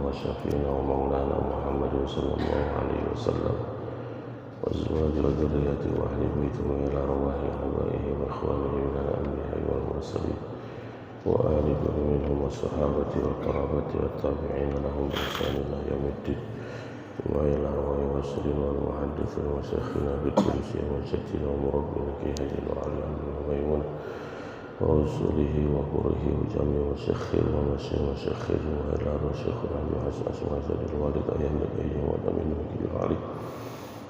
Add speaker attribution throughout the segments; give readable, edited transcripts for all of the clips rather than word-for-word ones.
Speaker 1: وشفينا ومولانا محمد صلى الله عليه وسلم وأزواج وذريته وأهل بيته وإلى أرواح آبائه وإخوانه من الأنبياء والمرسلين وآل كل منهم والصحابة والقرابة والتابعين لهم بإحسان إلى يوم الدين وإلى أرواح المرسلين والمحدثين وشيخنا بالتونسية وجدنا ومربنا كهدي وعلى الميمون ورسوله وقره وجميع وشيخه ومشيخه وإلى أرواح شيخنا بحسن أسماء سيد الوالد أيام الأيام والأمين وكيل علي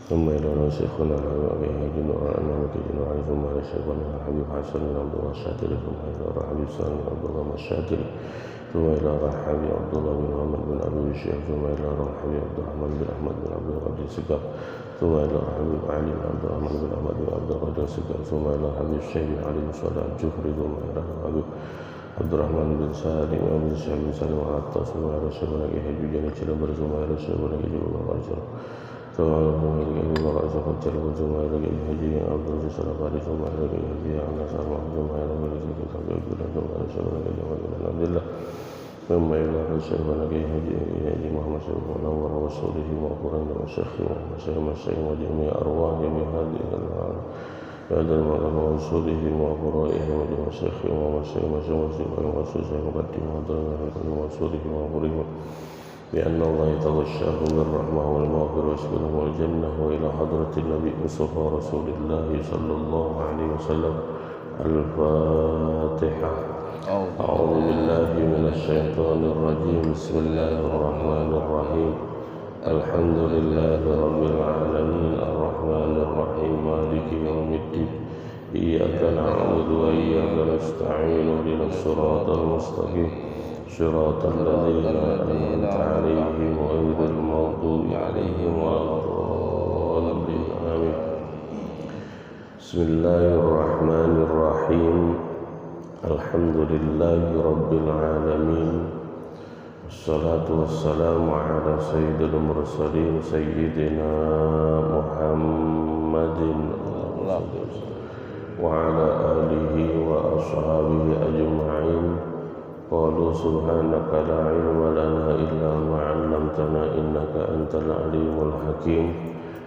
Speaker 1: ثم إلى أرواح شيخنا أبي هاجن وأنا وكيل علي ثم إلى شيخنا الحبيب حسن بن عبد الله الشاكري ثم إلى أرواح حبيب سالم بن عبد الله الشاكري ثم إلى أرواح حبيب عبد الله بن محمد بن أبي الشيخ ثم إلى أرواح حبيب عبد الرحمن بن أحمد بن عبد القادر السقاف ثم إلى أرواح حبيب علي بن عبد الرحمن بن أحمد بن عبد القادر السقاف ثم إلى حبيب الشيخ بن علي بن صالح الجوهري ثم إلى حبيب عبد الرحمن بن سالم بن الشيخ بن سالم العطاس ثم إلى الشيخ بن أبي حبيب جاني جلبر ثم إلى الشيخ بن أبي جلبر الرجل ثم إلى أبي رأس قتل ثم إلى أبي حجي عبد العزيز الصلاباني ثم إلى أبي حجي عن نصر ثم إلى أبي حجي عبد الله ثم إلى الشيخ بن أبي عبد الله ثم إلى الشيخ بن أبي حجي محمد بن منور ورسوله وقرين وشيخه ومشايخ وجميع أرواحهم هذا المكان ورسوله وقرائه وجميع شيخه ومشايخه ورسوله وقدمه ورسوله وقرين بأن الله يتغشاه بالرحمة والمغفرة ويسكنه الجنة وإلى حضرة النبي مصطفى رسول الله صلى الله عليه وسلم. الفاتحة. أعوذ بالله من الشيطان الرجيم. بسم الله الرحمن الرحيم. الحمد لله رب العالمين الرحمن الرحيم مالك يوم الدين إياك نعبد وإياك نستعين اهدنا الصراط المستقيم صراط الذين أنعمت عليهم غير المغضوب عليهم ولا الضالين آمين. بسم الله الرحمن الرحيم. الحمد لله رب العالمين والصلاة والسلام على سيد المرسلين سيدنا محمد وعلى آله وأصحابه أجمعين. قالوا سبحانك لا علم لنا إلا ما علمتنا إنك أنت العليم الحكيم.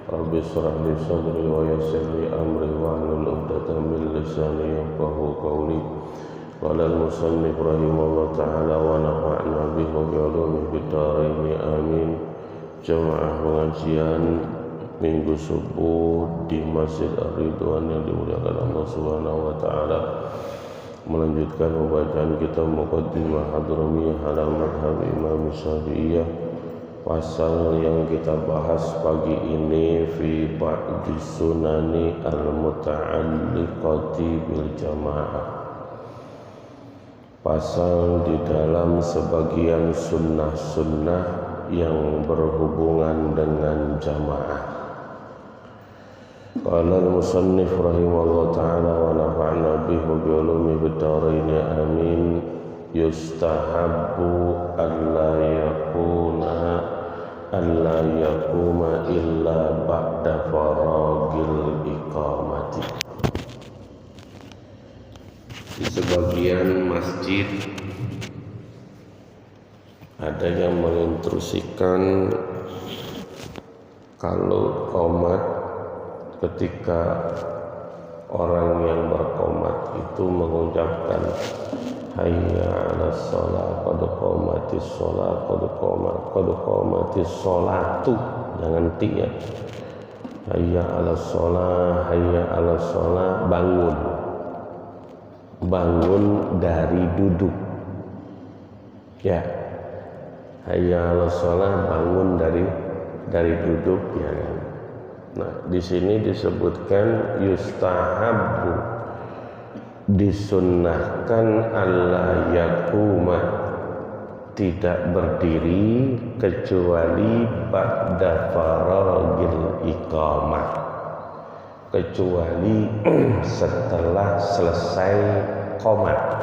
Speaker 1: رب اشرح لي صدري ويسر لي أمري واحلل عقدة من لساني يفقهوا قولي. قال المصنف رحمه الله تعالى ونفعنا به بعلومه في الدارين آمين. Jamaah pengajian Minggu subuh di Masjid Ar-Ridwan yang dimuliakan Allah Subhanahu wa taala, melanjutkan pembacaan kitab Muqaddimah Hadramiyah ala Madhab Imam Syafi'iyah. Pasal yang kita bahas pagi ini fi ba'di sunani al-muta'alliqati bil jamaah. Pasal di dalam sebagian sunnah-sunnah yang berhubungan dengan jamaah. Qala al-musannif rahimahullah ta'ala wa nafa'na bihi wa bi'ulumi bid-darain amin. Yustahabbu alla yakuma illa ba'da faragil iqamati. Di sebagian masjid ada yang menginstruksikan kalau qomat, ketika orang yang berqomat itu mengucapkan hayya 'alas shalah qad qamatis shalah qad qamatis sholatu, jangan ti ya, hayya 'alas shalah bangun dari duduk ya, hayya 'alas shalah bangun dari duduk ya kan. Nah, di sini disebutkan yustahabbu, disunnahkan alla yakuma, tidak berdiri kecuali ba'da faragil iqamah, kecuali setelah selesai qomat.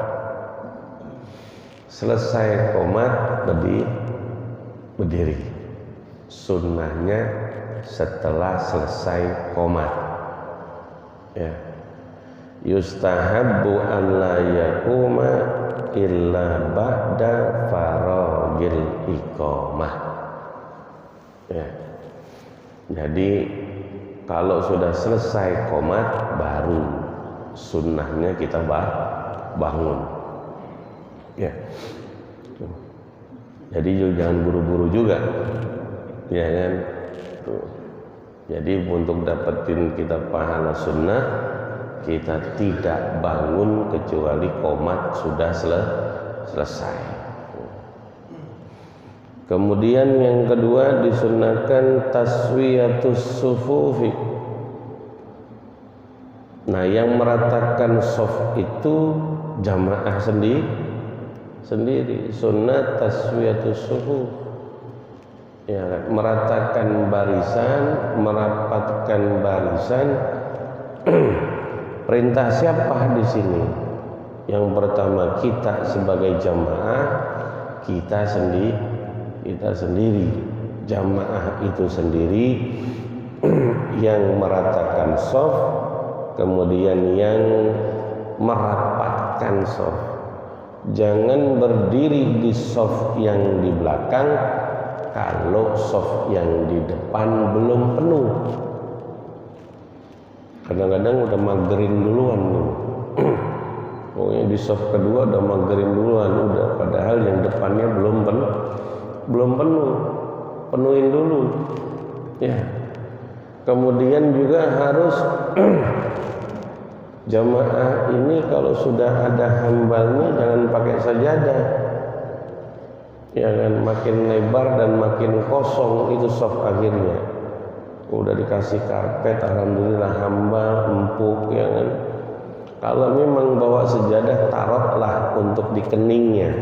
Speaker 1: Selesai qomat berdiri. Sunnahnya setelah selesai qomat ya. Yustahabbu an la yakuma illa ba'da faragil panggil iqamah. Ya. Jadi kalau sudah selesai qomat baru sunnahnya kita bangun. Ya. Jadi jangan buru-buru juga. Ya kan? Tuh. Jadi untuk dapetin kita pahala sunnah, kita tidak bangun kecuali qomat sudah selesai. Kemudian yang kedua disunnahkan taswiyatus sufufi. Nah, yang meratakan shaf itu jamaah sendiri. Sunnah taswiyatus sufuf. Ya, meratakan barisan, merapatkan barisan. Perintah siapa di sini? Yang pertama kita sebagai jamaah, kita sendiri, jamaah itu sendiri yang meratakan shaf, kemudian yang merapatkan shaf. Jangan berdiri di shaf yang di belakang kalau shaf yang di depan belum penuh. Kadang-kadang udah magerin duluan nih. Pokoknya di shaf kedua udah magerin duluan, udah, padahal yang depannya belum penuh. Penuhin dulu. Ya. Kemudian juga harus jamaah ini kalau sudah ada hambalnya jangan pakai sajadah. Ya kan, makin lebar dan makin kosong itu shaf akhirnya. Udah dikasih karpet, alhamdulillah hambal, empuk, ya kan. Kalau memang bawa sejadah, taruhlah untuk di keningnya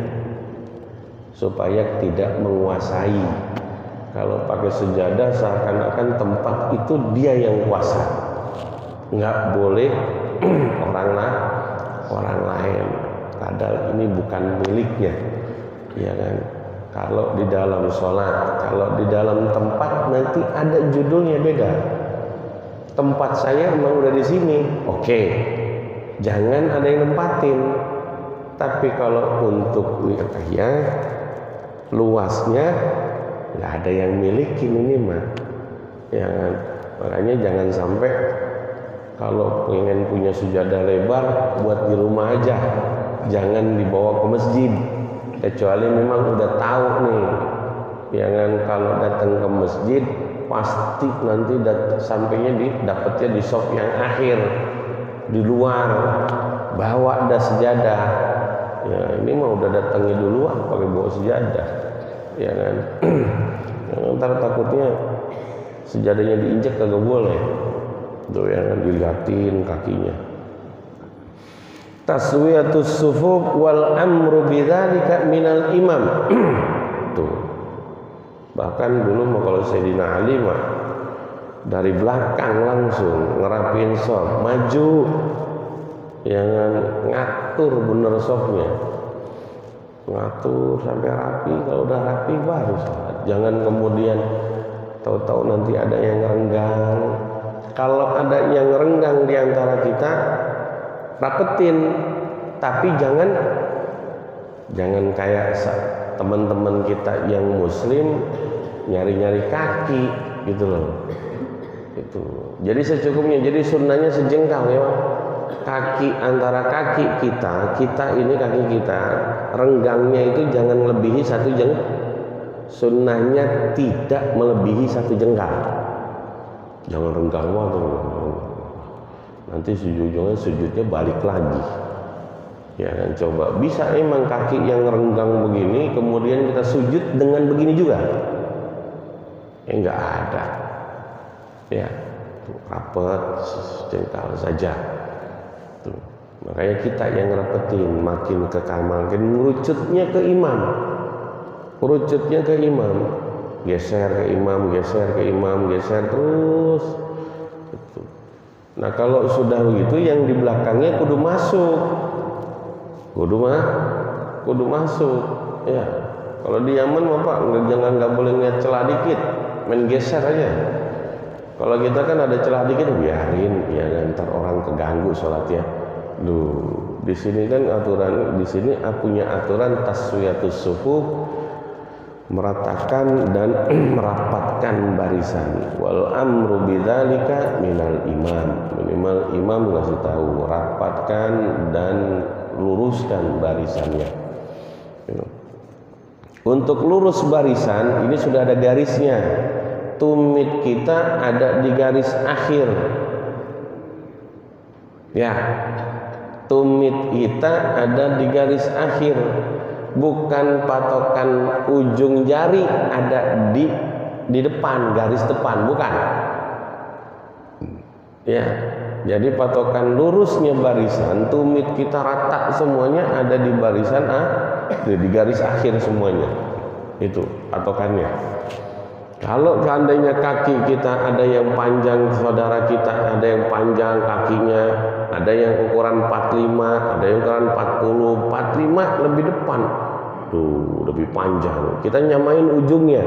Speaker 1: supaya tidak menguasai. Kalau pakai sejadah seakan-akan tempat itu dia yang kuasa. Nggak boleh orang lain. Padahal ini bukan miliknya, ya kan. Kalau di dalam sholat, kalau di dalam tempat nanti ada judulnya beda. Tempat saya memang udah di sini, oke. Jangan ada yang nempatin. Tapi kalau untuk wilayah luasnya nggak ada yang milikin ini mah, ya kan? Makanya jangan sampai kalau pengen punya sujadah lebar buat di rumah aja, jangan dibawa ke masjid. Kecuali memang udah tahu nih, ya kan, kalau datang ke masjid pasti nanti sampainya dapatnya di shaf yang akhir di luar, bawa ada sejadah. Ya ini mah udah datangnya duluan pakai bawa sejadah, ya kan. Ntar takutnya sejadahnya diinjak kagak boleh, tuh ya kan, dilihatin kakinya. Taswiyatus sufuf wal amru bidzalika minal imam. Tuh. Bahkan dulu mah kalau Sayyidina Ali mah dari belakang langsung ngerapiin shaf, maju, yang ngatur bener shafnya, ngatur sampai rapi. Kalau udah rapi baru sholat. Jangan kemudian tahu-tahu nanti ada yang renggang. Kalau ada yang renggang di antara kita, rapetin, tapi jangan kayak teman-teman kita yang muslim nyari-nyari kaki gitu loh. Itu. Jadi secukupnya, jadi sunnahnya sejengkal ya. Kaki antara kaki kita ini kaki kita, renggangnya itu jangan melebihi satu jengkal. Sunnahnya tidak melebihi satu jengkal. Jangan renggang banget. Nanti sujudnya balik lagi, ya kan. Coba bisa emang kaki yang renggang begini kemudian kita sujud dengan begini juga, ya nggak ada, ya rapet jengkal saja. Tuh. Makanya kita yang rapetin, makin ke kamar, makin merucutnya ke imam, geser ke imam, geser terus. Gitu. Nah kalau sudah begitu yang di belakangnya kudu masuk, ya. Kalau di Yaman Bapak nggak boleh ngeliat celah dikit, main geser aja. Kalau kita kan ada celah dikit biarin, ya ntar orang keganggu sholatnya. Di sini kan aturan, di sini punya aturan taswiyatus sufuf, meratakan dan merapatkan barisan. Wal amru bidzalika minal imam, minimal imam ngasih tahu, rapatkan dan luruskan barisannya. Untuk lurus barisan ini sudah ada garisnya. Tumit kita ada di garis akhir. Ya, tumit kita ada di garis akhir. Bukan patokan ujung jari ada di depan, garis depan, bukan. Ya, jadi patokan lurusnya barisan, tumit kita rata semuanya ada di barisan di garis akhir semuanya. Itu patokannya. Kalau seandainya kaki kita ada yang panjang, saudara kita ada yang panjang kakinya, ada yang ukuran 45, ada yang ukuran 40, 45 lebih depan. Tuh, lebih panjang. Kita nyamain ujungnya.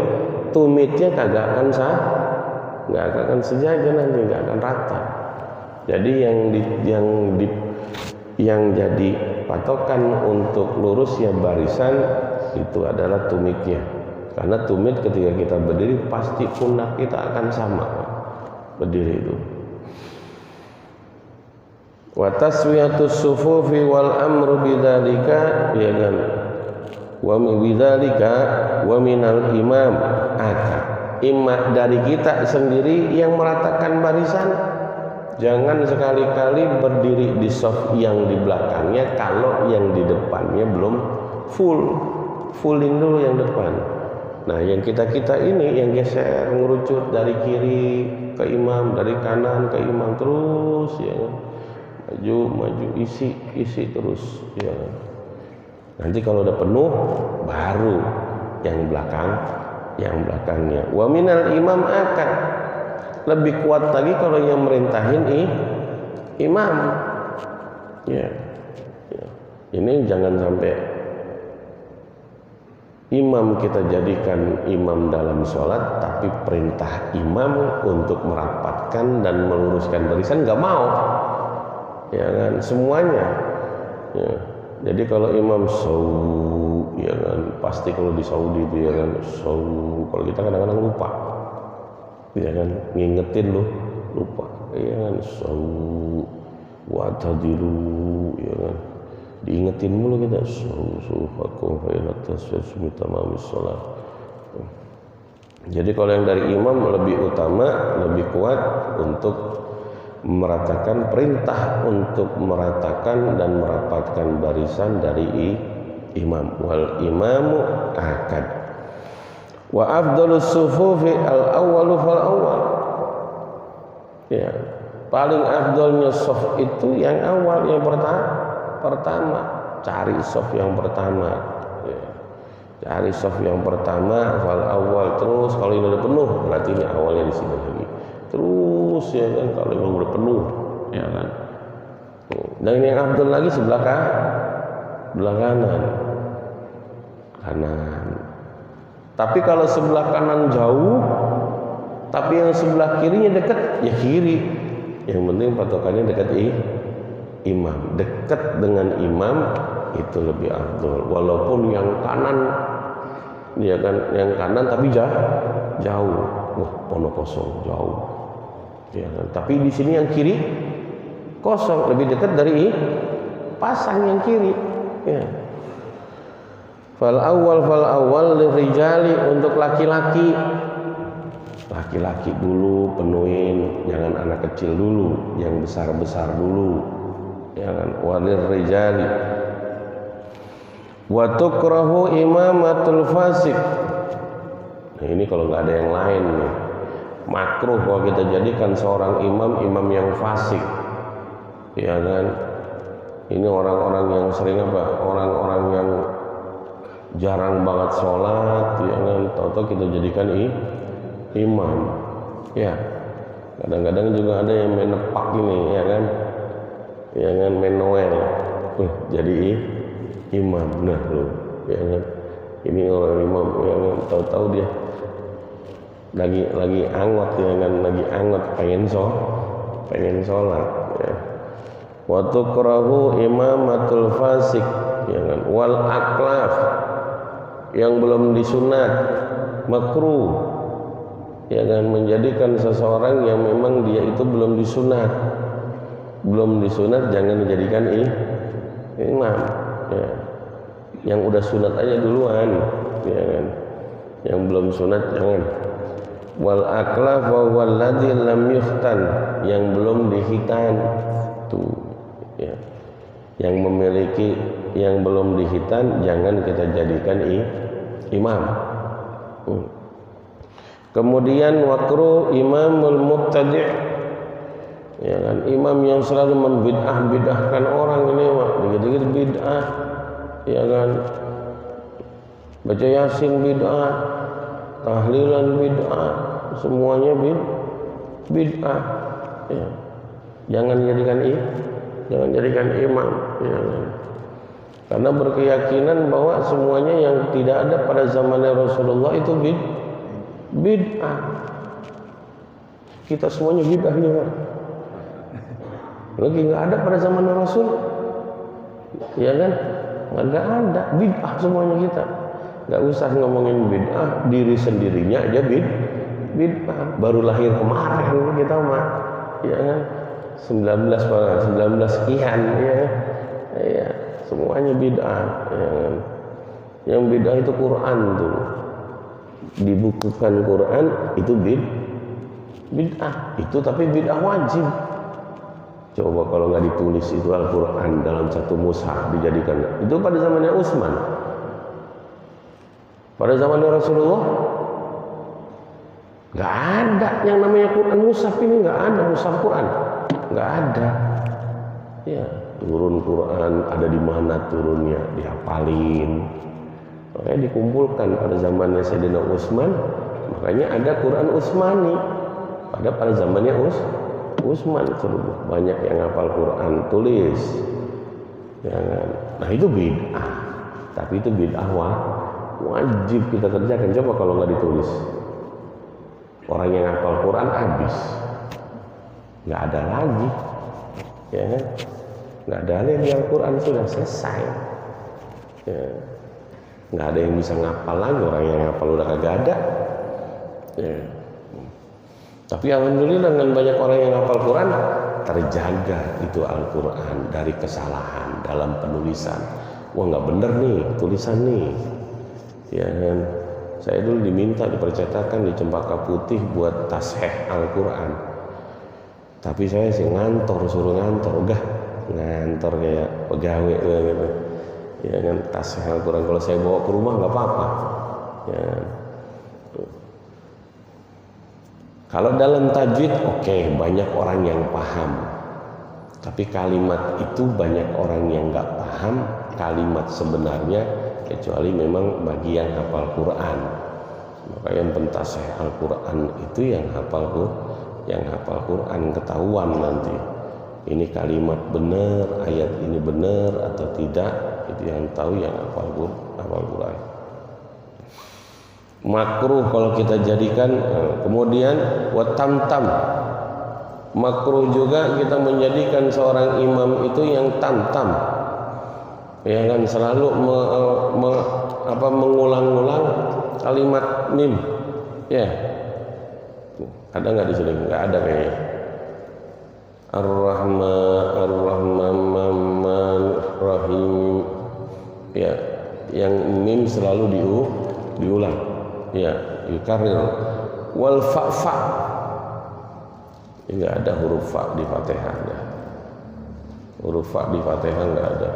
Speaker 1: Tumitnya kagak akan nggak akan sejajar nanti, nggak akan rata. Jadi yang jadi patokan untuk lurusnya barisan itu adalah tumitnya. Karena tumit ketika kita berdiri pasti pundak kita akan sama berdiri itu. Wa taswiyatus sufufi wal amru bidzalika, ya kan? Wa bidzalika wa minal imam akad. Imam dari kita sendiri yang meratakan barisan. Jangan sekali-kali berdiri di saf yang di belakangnya kalau yang di depannya belum fullin dulu yang depan. Nah, yang kita ini yang geser ngerucut dari kiri ke imam, dari kanan ke imam terus ya. Maju isi terus ya. Nanti kalau udah penuh baru yang belakangnya. Wa minal imam akad. Lebih kuat lagi kalau yang merintahin imam. Ya. Ini jangan sampai imam kita jadikan imam dalam sholat, tapi perintah imam untuk merapatkan dan meluruskan barisan nggak mau, ya kan, semuanya. Ya. Jadi kalau imam sawu, ya kan, pasti kalau di Saudi itu ya kan sawu. Kalau kita kadang-kadang lupa, ya kan, ngingetin lupa, ya kan, sawu, watadilu, ya kan. Diingetin mulu kita sufakum fa ila tasmi tamamis shalah. Jadi kalau yang dari imam lebih utama, lebih kuat untuk meratakan, perintah untuk meratakan dan merapatkan barisan dari imam. Wal imamu akad. Wa afdalus sufufi al awwalu fal awwal. Ya, paling afdalnya saf itu yang awal, yang pertama, cari saf yang pertama ya. Cari saf yang pertama, fal awal. Terus kalau ini udah penuh berarti ini awalnya di sini lagi terus ya kan, kalau ini udah penuh ya kan. Dan yang afdal lagi sebelah kanan. Tapi kalau sebelah kanan jauh tapi yang sebelah kirinya dekat, ya kiri. Yang penting patokannya dekat imam, dekat dengan imam itu lebih afdal. Walaupun yang kanan, ya kan, yang kanan tapi jauh, wah pono kosong jauh, ya kan. Tapi di sini yang kiri kosong, lebih dekat dari pasang yang kiri. Ya. Fal awal lirijali, untuk laki-laki dulu penuhin, jangan anak kecil dulu, yang besar dulu. Jangan walir rijali. Wa tukrahu imamatul fasik. Nah, ini kalau nggak ada yang lain nih, makruh kalau kita jadikan seorang imam yang fasik, ya kan. Ini orang-orang yang sering orang-orang yang jarang banget sholat, ya kan. Tahu-tahu kita jadikan imam, ya. Kadang-kadang juga ada yang main nepak ini, ya kan. Jangan main Noel, jadi imam. Nah lo, ya kan, ini orang imam, ya kan, tahu-tahu dia lagi angot, ya kan, lagi angot pengen sholat, ya. Wa tukrahu imamatul fasik, ya kan, wal aklaf. yang belum disunat, makruh. Ya kan, menjadikan seseorang yang memang dia itu belum disunat jangan dijadikan imam. Ya. Yang udah sunat aja duluan, ya kan. Yang belum sunat jangan. Wal aklaf wa walladzi lam yuhtan, yang belum dihitan tuh, ya. Yang memiliki yang belum dihitan jangan kita jadikan imam. Kemudian wakru imamul mubtadi', ya kan, imam yang selalu membid'ah-bid'ahkan orang ini mah dikit-dikit bid'ah, ya kan, baca yasin bid'ah, tahlilan bid'ah, semuanya bid'ah, ya. Jangan jadikan imam, ya kan. Karena berkeyakinan bahwa semuanya yang tidak ada pada zamannya Rasulullah itu bid'ah. Kita semuanya bid'ah nih, Pak. Lagi nggak ada pada zaman Rasul, ya kan? Nggak ada, bid'ah semuanya kita. Nggak usah ngomongin bid'ah, diri sendirinya aja bid'ah. Baru lahir kemarin kita mah, ya kan? 19 sekian, ya, semuanya bid'ah, ya kan? Yang bid'ah itu Quran tuh, dibukukan Quran itu bid'ah itu, tapi bid'ah wajib. Coba kalau nggak ditulis itu Al-Quran dalam satu mushaf dijadikan, itu pada zamannya Utsman. Pada zamannya Rasulullah nggak ada yang namanya Quran mushaf, ini nggak ada mushaf Quran, nggak ada. Ya, turun Quran ada di mana turunnya, dihafalin, makanya dikumpulkan pada zamannya Sayyidina Utsman. Makanya ada Quran Utsmani pada zamannya Utsman, banyak yang hafal Quran tulis, ya kan? Nah itu bid'ah, tapi itu bid'ah wajib kita kerjakan. Coba kalau nggak ditulis, orang yang hafal Quran habis, nggak ada lagi, ya kan? Nggak ada lagi yang Quran, sudah selesai, ya. Nggak ada yang bisa ngapal lagi, orang yang ngapal udah kagak ada, ya. Tapi alhamdulillah dengan banyak orang yang hafal Quran, terjaga itu Al-Quran dari kesalahan dalam penulisan. Wah, nggak bener nih tulisan nih, ya kan. Saya dulu diminta dipercetakan di Cempaka Putih buat tasheh Al-Quran, tapi saya sih suruh ngantor kayak pegawai gitu, ya kan, tasheh Al-Quran. Kalau saya bawa ke rumah nggak apa-apa, ya kan. Kalau dalam tajwid oke, banyak orang yang paham, tapi kalimat itu banyak orang yang nggak paham kalimat sebenarnya, kecuali memang bagi yang hafal Quran. Maka yang pentasih Al-Quran itu yang hafal Quran, ketahuan nanti ini kalimat benar, ayat ini benar atau tidak, itu yang tahu yang hafal Quran. Makruh kalau kita jadikan. Kemudian watamtam, makruh juga kita menjadikan seorang imam itu yang tamtam, ya kan, selalu mengulang-ulang kalimat mim, ya. Ada nggak di sini? Nggak ada kayaknya. Ar-Rahman Rahim, ya, yang mim selalu diulang, ya, yukarrir. Wal fa, nggak ada huruf fa di Fatihah, huruf fa di Fatihah nggak ada.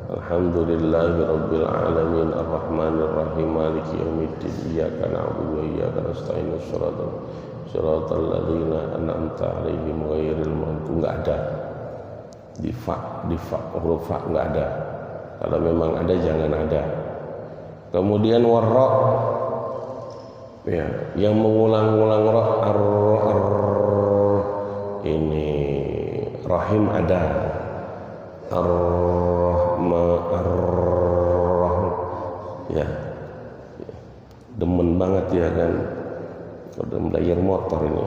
Speaker 1: Alhamdulillahirabbil alamin arrahmanir rahim maliki yaumiddin iyyaka na'budu wa iyyaka nasta'in shiratal ladzina an'amta 'alaihim ghairil maghdubi, nggak ada di fa huruf fa nggak ada. Kalau memang ada jangan ada. Kemudian warra, ya, yang mengulang-ulang ini rahim ada, ya, demen banget ya kan, udah belajar motor ini,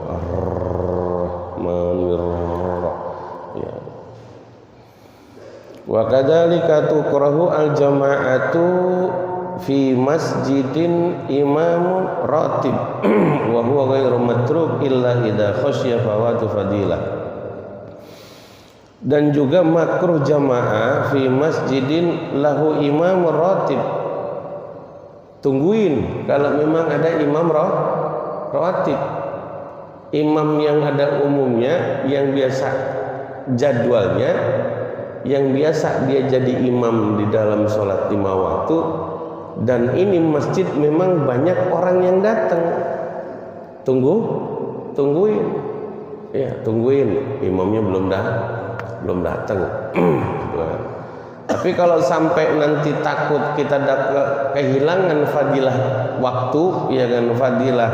Speaker 1: ya. Wa kadzalika tukrahu al jama'atu
Speaker 2: fi masjidin imamu ratib wa huwa ghairu matruk illa idza khasya fawatu fadilah. Dan juga makruh jamaah fi masjidin lahu imam ratib. Tungguin kalau memang ada imam ratib. Imam yang ada umumnya, yang biasa jadwalnya, yang biasa dia jadi imam di dalam sholat 5 waktu. Dan ini masjid memang banyak orang yang datang. Tungguin. Ya, tungguin. Imamnya belum datang. Tapi kalau sampai nanti takut kita kehilangan fadilah waktu, ya kan, fadilah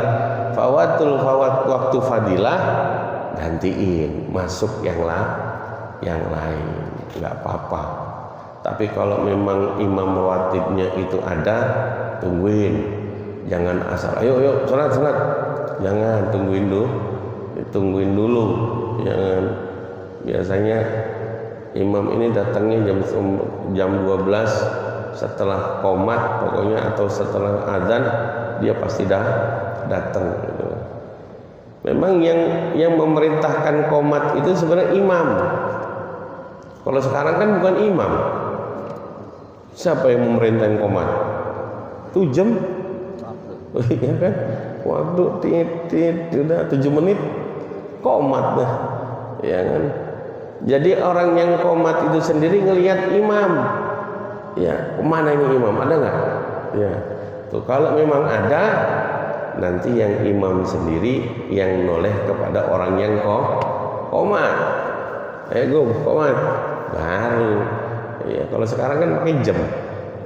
Speaker 2: waktu fadilah, gantiin, masuk yang lain, nggak apa-apa. Tapi kalau memang imam rawatibnya itu ada, tungguin. Jangan asal ayo salat. Jangan, tungguin dulu. Jangan. Biasanya imam ini datangnya jam 12 setelah qomat pokoknya, atau setelah azan dia pasti datang gitu. Memang yang memerintahkan qomat itu sebenarnya imam. Kalau sekarang kan bukan imam. Siapa yang memerintahkan qomat? Itu jam, ya kan? Waktu udah 7 menit qomat dah, ya kan? Jadi orang yang qomat itu sendiri ngelihat imam. Ya, mana ini imam? Ada nggak? Ya, tuh kalau memang ada, nanti yang imam sendiri yang noleh kepada orang yang qomat. Qomat baru. Ya, kalau sekarang kan pakai jam,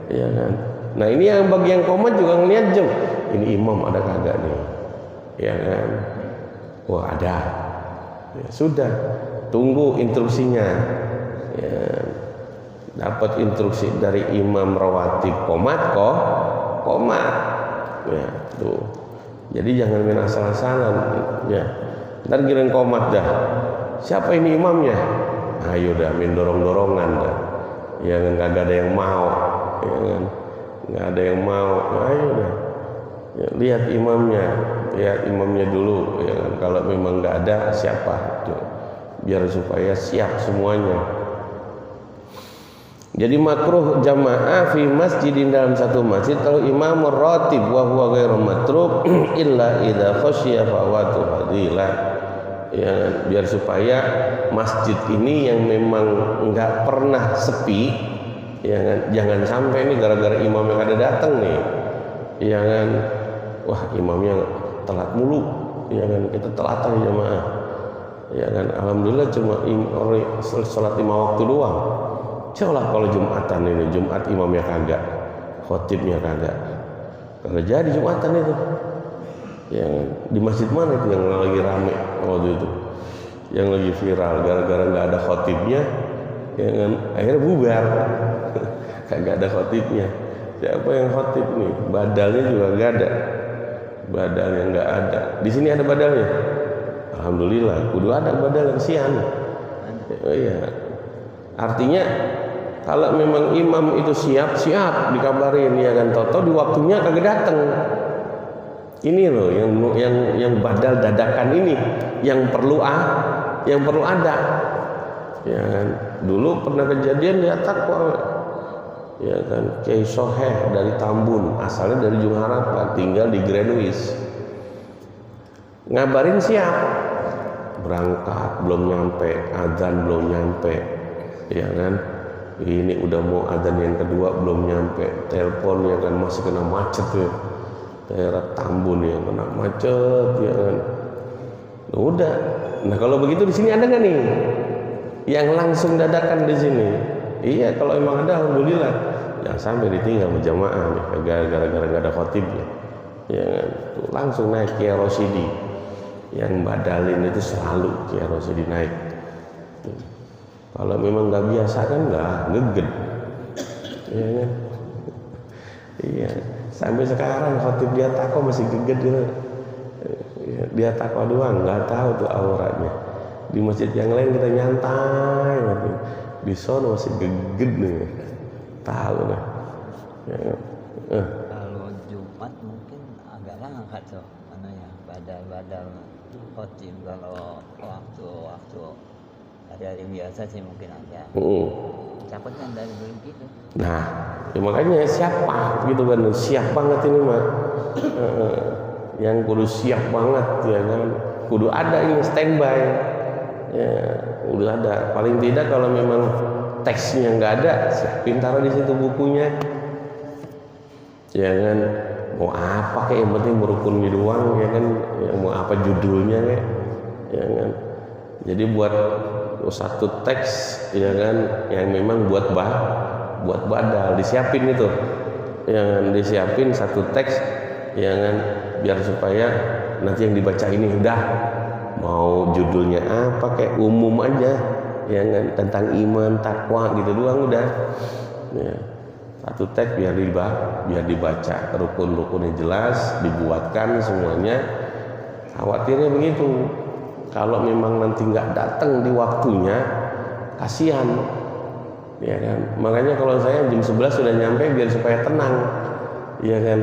Speaker 2: ya kan. Nah ini yang bagi yang qomat juga ngelihat jam. Ini imam ada kagak nih, ya kan? Wah ada. Ya, sudah, tunggu instruksinya. Ya, dapat instruksi dari imam rawatib qomat ya tuh. Jadi jangan main asal-asalan. Ya, ntar giliran qomat dah. Siapa ini imamnya? Ayo dah main dorong-dorongan dah. Ya kan, kagak ada yang mau, ya kan, nggak ada yang mau. Ayo dah, ya, lihat imamnya dulu, ya kan. Kalau memang nggak ada, siapa tuh, biar supaya siap semuanya. Jadi makruh jamaah fi masjidin, dalam satu masjid, kalau imam ratib wa huwa ghairu matruk illa idza khasyiya fawatu fadilah. Ya, biar supaya masjid ini yang memang nggak pernah sepi, ya kan? Jangan sampai nih gara-gara imam yang ada datang nih, ya kan, wah imamnya telat mulu, ya kan, kita telatan jamaah, ya kan. Alhamdulillah cuma sholat 5 waktu doang. Coba kalau Jumatan ini, Jumat imamnya kagak, khotibnya kagak jadi Jumatan itu. Yang di masjid mana itu yang lagi rame waktu itu, yang lagi viral gara-gara nggak ada khotibnya, ya kan, akhirnya bubar. Kagak ada khotibnya. Siapa yang khotib nih? Badalnya juga nggak ada, badalnya nggak ada. Di sini ada badalnya, alhamdulillah. Kudu ada badal kesian. Oh iya, artinya kalau memang imam itu siap dikabarin, ya kan, toto di waktunya kagak datang. Ini loh yang badal dadakan ini yang perlu ada, ya kan. Dulu pernah kejadian di Takwa, ya kan, Kiai Soheh dari Tambun, asalnya dari Jung Harapan, tinggal di Greenwich. Ngabarin siap, berangkat belum nyampe, azan belum nyampe, ya kan. Ini udah mau azan yang kedua belum nyampe, telepon, ya kan, masih kena macet tuh. Daerah Tambun yang kena macet, ya kan. Udah. Nah kalau begitu di sini ada nggak nih yang langsung dadakan di sini? Iya, kalau emang ada, alhamdulillah. Jangan sampai ditinggal berjamaah nih gara-gara nggak ada khotibnya, ya kan. Tuh, langsung naik Kiai Rosidi. Yang badalin itu selalu Kiai Rosidi naik. Tuh. Kalau memang nggak biasa kan nggak ngeged, ya kan. Iya. Sampai sekarang khotib dia takwa masih geget gitu. Dia takwa doang, nggak tahu tuh auranya. Di masjid yang lain kita nyantai, di sono masih geget nih, tahu lah. Ya,
Speaker 3: Kalau Jumat mungkin agak langka tuh, ya badal khotib. Kalau waktu hari-hari biasa sih mungkin agak capek kan dari begitu.
Speaker 2: Nah, ya makanya siapa gitu kan, siap banget ini mah. Yang kudu siap banget ya kan, kudu ada ini standby. Ya, kudu ada. Paling tidak kalau memang teksnya nggak ada, siapin taruh di situ bukunya. Ya kan, mau apa kayak yang penting berukun doang ya kan, ya, mau apa judulnya kayak, ya kan. Jadi buat satu teks ya kan yang memang buat badal disiapin itu, yang disiapin satu teks ya kan, biar supaya nanti yang dibaca ini udah mau judulnya apa kayak umum aja ya kan, tentang iman takwa gitu doang udah ya. Satu teks biar dibaca rukun-rukunnya jelas, dibuatkan semuanya. Khawatirnya begitu, kalau memang nanti nggak datang di waktunya kasihan ya kan. Makanya kalau saya jam 11 sudah nyampe biar supaya tenang ya kan.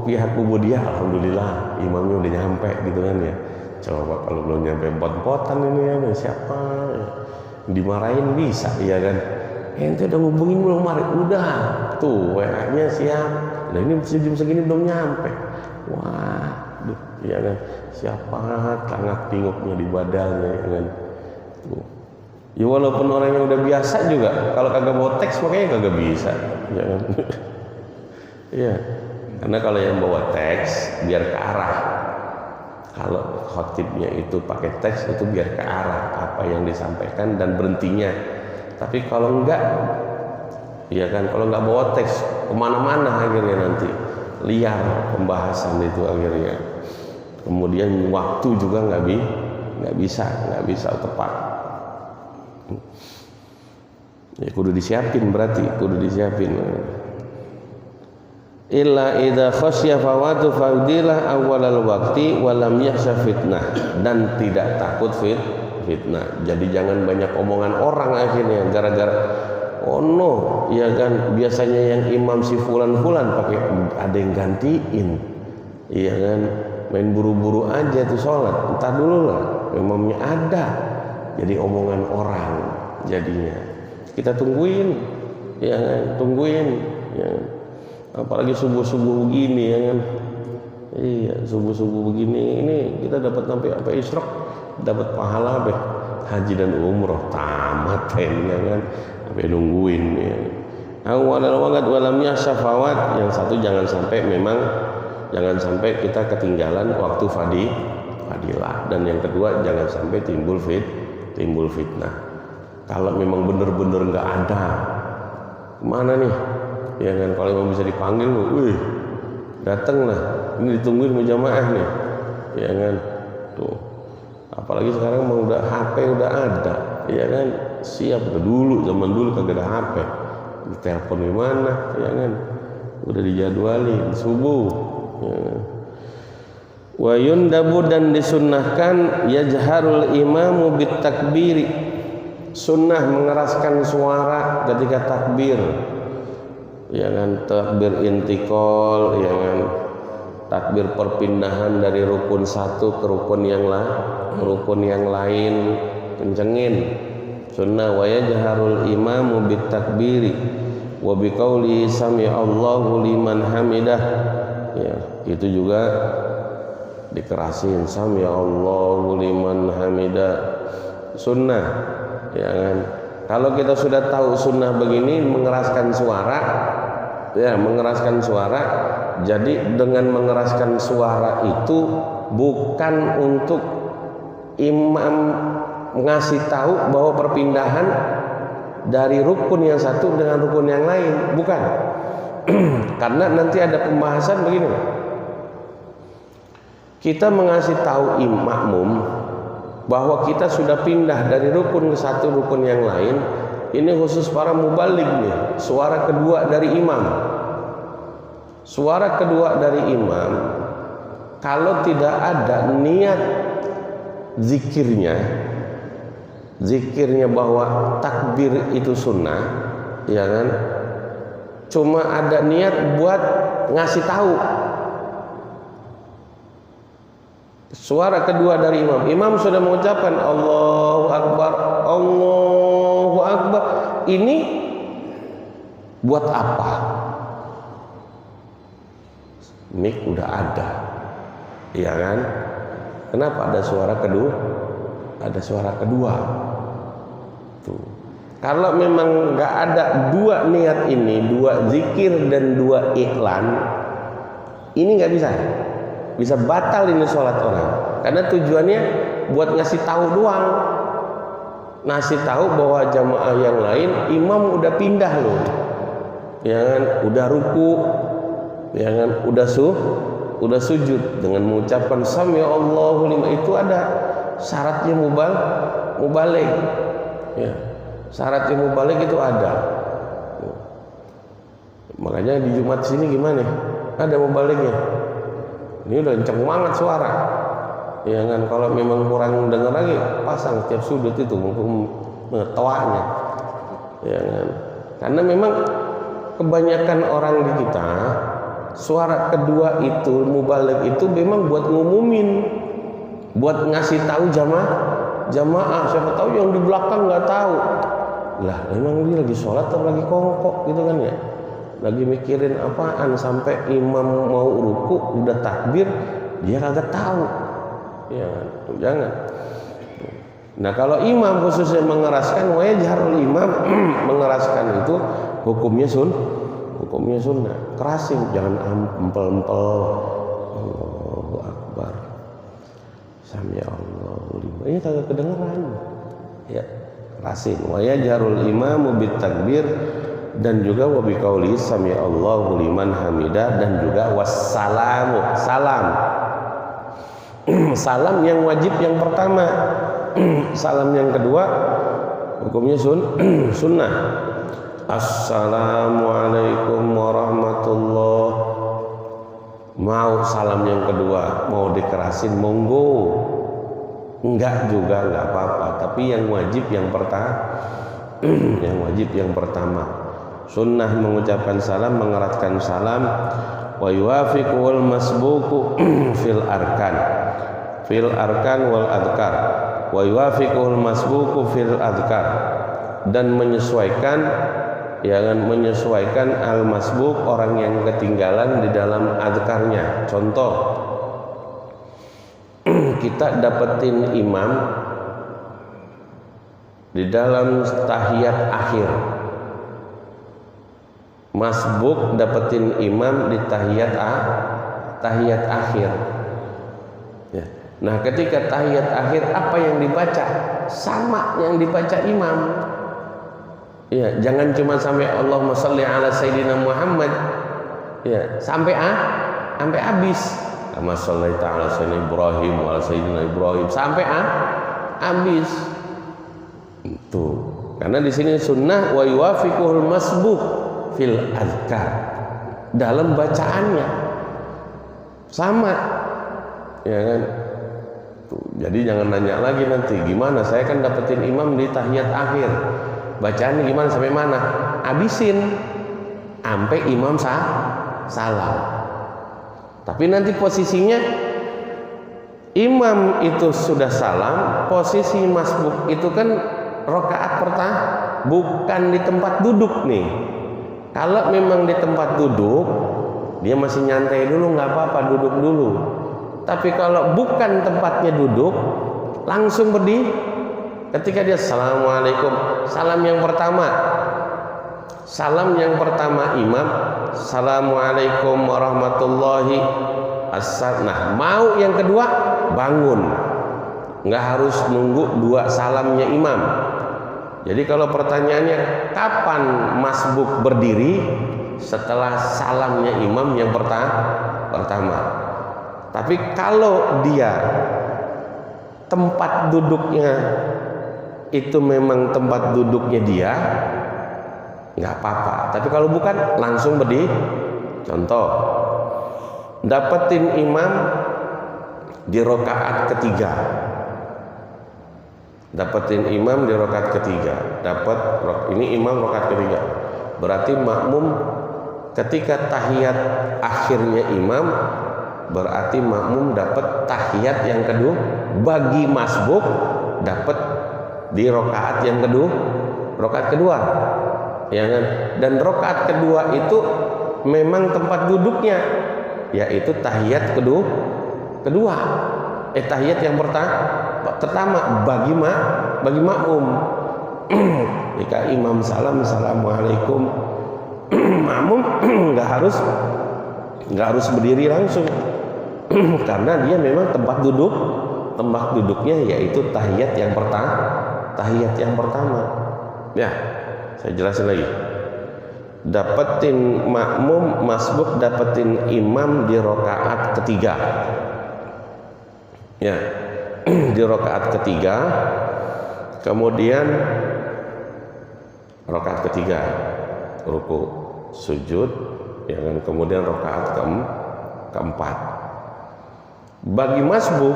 Speaker 2: Pihak Ubudiyah alhamdulillah imamnya udah nyampe gitu kan ya. Coba kalau belum nyampe pot-potan ini ya siapa ya. Dimarahin bisa ya kan. Ente udah ngubungin belum Mari? Udah tuh WA-nya siap. Nah ini jam segini belum nyampe. Wah, ya kan. Siapa tangap tinguknya di badalnya ya kan. Tuh. Ya walaupun orangnya udah biasa juga, kalau kagak bawa teks makanya kagak bisa, ya kan. Iya. Karena kalau yang bawa teks biar ke arah. Kalau khotibnya itu pakai teks itu biar ke arah apa yang disampaikan dan berhentinya. Tapi kalau enggak, ya kan, kalau enggak bawa teks kemana-mana akhirnya nanti liar pembahasan itu akhirnya. Kemudian waktu juga nggak bisa tepat. Ya kudu disiapin berarti, kudu disiapin. Illa idza khasya fawatu fadilah awalal waqti wa lam yakhsha fitnah, dan tidak takut fitnah. Jadi jangan banyak omongan orang akhirnya gara-gara ya kan, biasanya yang imam si fulan pakai ada yang gantiin. Iya kan, main buru-buru aja tuh sholat, entar dulu lah imamnya ada. Jadi omongan orang jadinya. Kita tungguin ya kan, ya. Apalagi subuh-subuh begini ya kan. Iya, subuh-subuh begini ini kita dapat sampai isyraq, dapat pahala haji dan umroh tamat ya kan. Sampai nungguin ya. Awalal waqt walamnya syafawat, yang satu jangan sampai kita ketinggalan waktu fadilah, dan yang kedua jangan sampai timbul fitnah. Kalau memang benar-benar nggak ada, mana nih? Ya kan, kalau memang bisa dipanggil, datang lah. Ini ditungguin berjamaah nih, ya kan? Tuh, apalagi sekarang mau udah HP udah ada, ya kan? Siap dulu, zaman dulu kagak ada HP. Ditelepon di mana, ya kan? Udah dijadwalin subuh. Ya kan? Wa yundabu, dan disunnahkan yajharul imamu bit takbiri, sunnah mengeraskan suara ketika takbir. Ya kan, takbir intikal, ya kan, takbir perpindahan dari rukun satu ke rukun yang lain, kencengin. Sunnah wa yajharul imamu bit takbiri wa biqauli sami'allahu liman hamidah. Ya, itu juga dikerasin, sami'allahu liman hamidah. Sunnah, ya kan. Kalau kita sudah tahu sunnah begini mengeraskan suara, ya mengeraskan suara. Jadi dengan mengeraskan suara itu bukan untuk imam ngasih tahu bahwa perpindahan dari rukun yang satu dengan rukun yang lain, bukan. Karena nanti ada pembahasan begini. Kita mengasih tahu makmum bahwa kita sudah pindah dari rukun ke satu rukun yang lain. Ini khusus para mubaligh nih. Suara kedua dari imam. Suara kedua dari imam, kalau tidak ada niat zikirnya bahwa takbir itu sunnah, ya kan? cuma ada niat buat ngasih tahu. Suara kedua dari imam sudah mengucapkan Allahu Akbar, Allahu Akbar. Ini buat apa? Mik udah ada, iya kan? Kenapa ada suara kedua? Ada suara kedua. Tuh. Kalau memang nggak ada dua niat ini, dua zikir dan dua iklan, ini nggak bisa batal ini sholat orang. Karena tujuannya buat ngasih tahu doang, ngasih tahu bahwa jamaah yang lain imam udah pindah loh, ya kan? Udah ruku, ya kan? Udah sujud dengan mengucapkan sami Allahu liman. Itu ada syaratnya mubalik, ya. Syaratnya mubalik itu ada. Makanya di Jumat sini gimana? Ada mubaliknya. Ini udah kenceng banget suara, ya kan? Kalau memang kurang dengar lagi, pasang tiap sudut itu untuk mengetahuinya, ya kan? Karena memang kebanyakan orang di kita, suara kedua itu mubalik itu memang buat ngumumin, buat ngasih tahu jamaah. Siapa tahu yang di belakang nggak tahu, lah memang dia lagi sholat atau lagi kongkok gitu kan ya, lagi mikirin apaan sampai imam mau ruku udah takbir dia kagak tahu, ya jangan. Nah kalau imam khususnya mengeraskan, wajharul imam mengeraskan itu hukumnya sunnah, kerasin, jangan empel-empel. Allahu Akbar, sami Allahu liman, ini kagak kedengeran, ya kerasin. Wajharul imamu bitakbir, dan juga wabiqauli sami Allahu liman hamidah, dan juga wassalamu, salam yang wajib yang pertama. Salam yang kedua hukumnya sunnah. Assalamualaikum warahmatullahi. Mau salam yang kedua mau dikerasin monggo, enggak juga enggak apa-apa, tapi yang wajib yang pertama. Sunnah mengucapkan salam, mengeratkan salam. Wa yuwafiqul masbuku fil arkan wal adkar. Wa yuwafiqul masbuku fil adkar, dan menyesuaikan, ya kan, menyesuaikan al masbuk, orang yang ketinggalan di dalam adkarnya. Contoh, kita dapetin imam di dalam tahiyat akhir, masbuk dapetin imam di tahiyat akhir, ya. Nah ketika tahiyat akhir apa yang dibaca sama yang dibaca imam, ya, jangan cuma sampai Allahumma sholli ala sayyidina Muhammad, ya, sampai habis. Kama shallaita ala sayyidina Ibrahim wa ala sayyidina Ibrahim, sampai habis. Itu karena di sini sunnah wa yuwafiquhul masbuk fil azkar, dalam bacaannya sama, ya kan? Tuh, jadi jangan nanya lagi nanti gimana, saya kan dapetin imam di tahiyat akhir, bacaannya gimana sampai mana? Habisin sampai imam salam. Tapi nanti posisinya imam itu sudah salam, posisi masbuk itu kan rakaat pertama, bukan di tempat duduk nih. Kalau memang di tempat duduk, dia masih nyantai dulu, nggak apa-apa, duduk dulu. Tapi kalau bukan tempatnya duduk, langsung berdiri. Ketika dia assalamualaikum, salam yang pertama imam, assalamualaikum warahmatullahi wabarakatuh. Nah mau yang kedua bangun, nggak harus nunggu dua salamnya imam. Jadi kalau pertanyaannya kapan masbuk berdiri, setelah salamnya imam yang pertama. Tapi kalau dia tempat duduknya itu memang tempat duduknya dia, nggak apa-apa. Tapi kalau bukan, langsung berdiri. Contoh, dapetin imam di rakaat ketiga, ini imam rakaat ketiga, berarti makmum ketika tahiyat akhirnya imam, berarti makmum dapat tahiyat yang kedua. Bagi masbuk dapat di rokaat yang kedua, rokaat kedua, ya kan? Dan rokaat kedua itu memang tempat duduknya, yaitu tahiyat kedua. Tahiyat yang pertama bagi makmum. Jika imam salam, assalamualaikum, makmum nggak harus berdiri langsung, karena dia memang tempat duduknya yaitu tahiyat yang pertama. Ya, saya jelasin lagi. Dapetin makmum masbuk, dapetin imam di rokaat ketiga. Ya, di rokaat ketiga. Kemudian rokaat ketiga ruku sujud, ya kan? Kemudian rokaat keempat. Bagi masbuk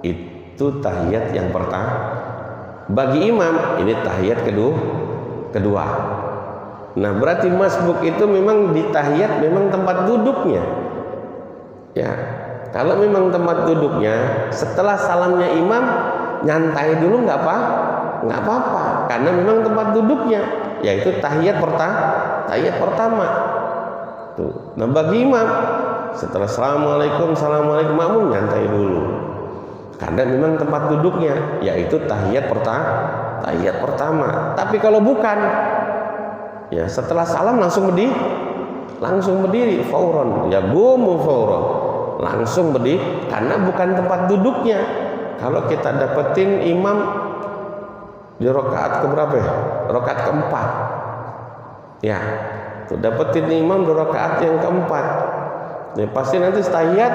Speaker 2: itu tahiyat yang pertama. Bagi imam ini tahiyat kedua. Nah, berarti masbuk itu memang di tahiyat memang tempat duduknya. Ya, kalau memang tempat duduknya setelah salamnya imam nyantai dulu nggak apa-apa, karena memang tempat duduknya yaitu tahiyat pertama. Tuh. Nah, bagi imam setelah assalamualaikum makmum nyantai dulu, karena memang tempat duduknya yaitu tahiyat pertama. Tapi kalau bukan, ya setelah salam langsung berdiri fauron, ya gumu fauron, langsung berdiri karena bukan tempat duduknya. Kalau kita dapetin imam di rokaat keberapa ya? Rokaat keempat. Ya, tuh dapetin imam di rokaat yang keempat. Ya, pasti nanti tahiyat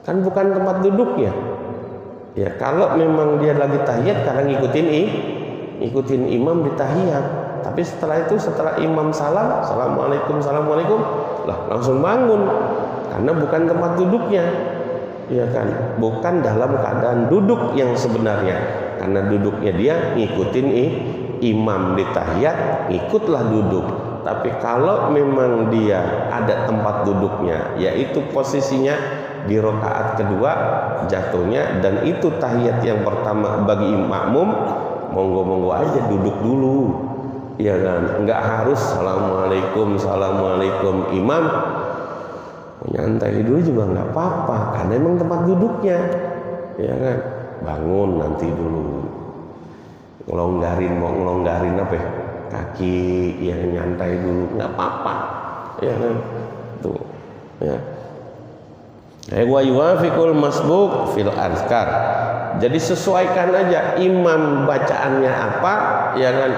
Speaker 2: kan bukan tempat duduknya. Ya, kalau memang dia lagi tahiyat karena ngikutin imam di tahiyat. Tapi setelah itu, setelah imam salam, assalamualaikum, lah langsung bangun karena bukan tempat duduknya. Ya kan, bukan dalam keadaan duduk yang sebenarnya, karena duduknya dia ngikutin imam di tahiyat, ikutlah duduk. Tapi kalau memang dia ada tempat duduknya, yaitu posisinya di rokaat kedua jatuhnya, dan itu tahiyat yang pertama bagi makmum, monggo-monggo aja duduk dulu, ya kan, nggak harus assalamualaikum imam. Nyantai dulu juga nggak apa-apa, karena emang tempat duduknya, ya kan. Bangun nanti dulu, mau ngelonggarin apa ya? Kaki, ya nyantai dulu, nggak apa-apa, ya kan. Tuh, ya. Wa yuwafiqul masbuk fil azkar. Jadi sesuaikan aja imam bacaannya apa, ya kan,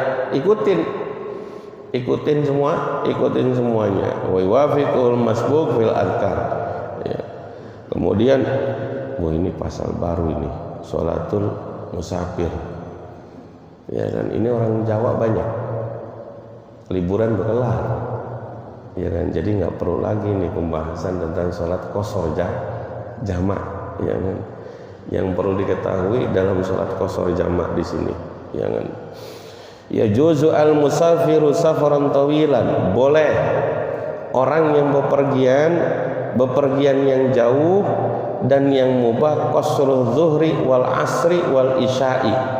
Speaker 2: ikutin semuanya. Wa yuwafiqul masbuk fil azkar. Ya. Kemudian, ini pasal baru ini, sholatul musafir. Ya kan, ini orang Jawa banyak. Liburan berkelar. Ya kan, jadi nggak perlu lagi nih pembahasan tentang sholat qashar jamak, ya kan. Yang perlu diketahui dalam sholat qashar jamak di sini, ya kan. Ya juzu al musafiru safaran tawilan, boleh orang yang bepergian yang jauh dan yang mubah qasrul zuhri wal asri wal isya'i.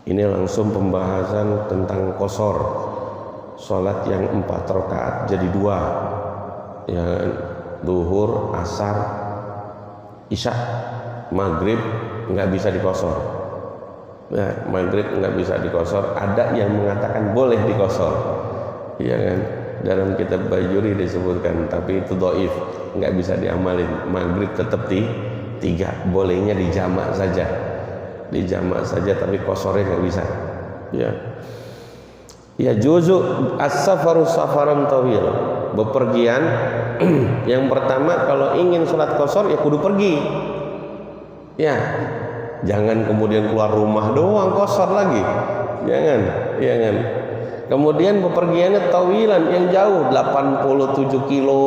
Speaker 2: Ini langsung pembahasan tentang qashar, sholat yang 4 rakaat jadi 2, ya, duhur, asar, isya. Maghrib nggak bisa diqashar. Nah, maghrib nggak bisa diqashar. Ada yang mengatakan boleh diqashar, ya kan. Dalam kitab Bajuri disebutkan, tapi itu dhaif, nggak bisa diamalin. Maghrib tetap 3, bolehnya dijamak saja, tapi qasharnya nggak bisa, ya. Ya juzu as-safaru safaran tawil, bepergian. Yang pertama, kalau ingin sholat qashar ya kudu pergi, ya, jangan kemudian keluar rumah doang qashar lagi, jangan. Kemudian bepergiannya tawilan, yang jauh, 87 kilo,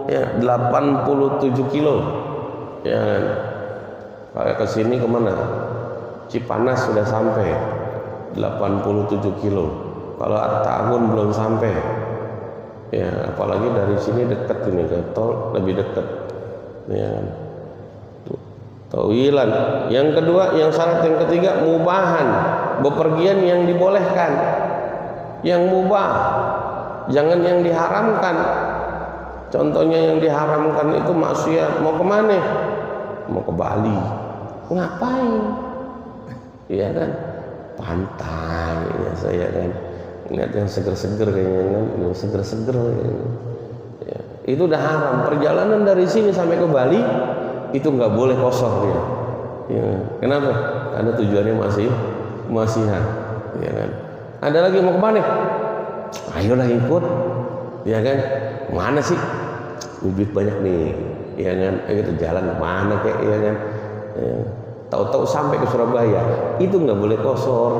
Speaker 2: ya, 87 kilo, ya kan. Kalau kesini kemana? Cipanas sudah sampai 87 kilo. kalau tahun belum sampai ya, apalagi dari sini dekat ini ke tol lebih dekat ya kan. Tawilan. Yang kedua, yang syarat yang ketiga mubahan, bepergian yang dibolehkan, yang mubah, jangan yang diharamkan. Contohnya yang diharamkan itu maksiat, mau kemana? Mau ke Bali, ngapain? Iya kan, pantai ya saya kan, lihat yang seger-seger kayaknya kan, yang seger-seger kayaknya. Ya, itu udah haram. Perjalanan dari sini sampai ke Bali itu nggak boleh kosor dia. Ya, kenapa? Karena tujuannya masih ya kan. Ada lagi mau kemana? Ayolah ikut, ya kan? Mana sih? Duit banyak nih, ya kan? Ayo kita jalan kemana kayak, ya kan? Ya. Tahu-tahu sampai ke Surabaya, itu nggak boleh kosor.